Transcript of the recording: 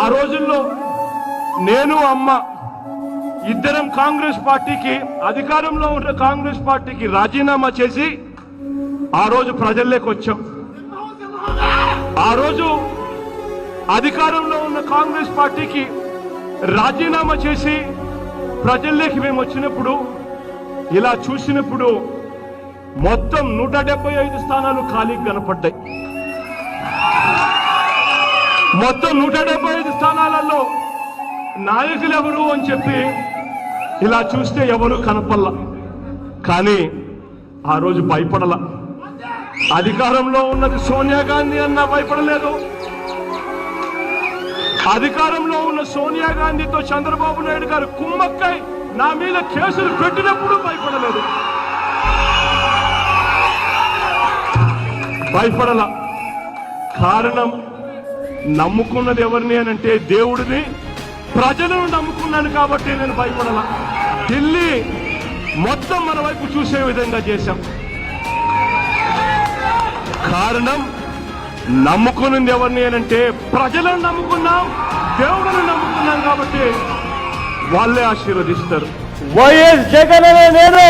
ఆ రోజుల్లో నేను అమ్మ ఇద్దరం కాంగ్రెస్ పార్టీకి, అధికారంలో ఉన్న కాంగ్రెస్ పార్టీకి రాజీనామా చేసి ఆ రోజు ప్రజల్లోకి వచ్చాం. ఆ రోజు అధికారంలో ఉన్న కాంగ్రెస్ పార్టీకి రాజీనామా చేసి ప్రజల్లోకి మేము వచ్చినప్పుడు ఇలా చూసినప్పుడు మొత్తం 175 స్థానాలు ఖాళీకి కనపడ్డాయి. మొత్తం 175 స్థానాలలో నాయకులు ఎవరు అని చెప్పి ఇలా చూస్తే ఎవరు కనపల్ల. కానీ ఆ రోజు భయపడల. అధికారంలో ఉన్నది సోనియా గాంధీ అన్న భయపడలేదు. అధికారంలో ఉన్న సోనియా గాంధీతో చంద్రబాబు నాయుడు గారు కుమ్మక్కై నా మీద కేసులు పెట్టినప్పుడు భయపడలేదు. భయపడల. కారణం నమ్ముకున్నది ఎవరిని అని అంటే దేవుడిని, ప్రజలను నమ్ముకున్నాను కాబట్టి నేను భయపడల. ఢిల్లీ మొత్తం మన వైపు చూసే విధంగా చేశాం. కారణం నమ్ముకున్నది ఎవరిని అని అంటే ప్రజలను నమ్ముకున్నాం, దేవుడిని నమ్ముకున్నాం కాబట్టి వాళ్ళే ఆశీర్వదిస్తారు. వైఎస్ జగన్ అనే నేను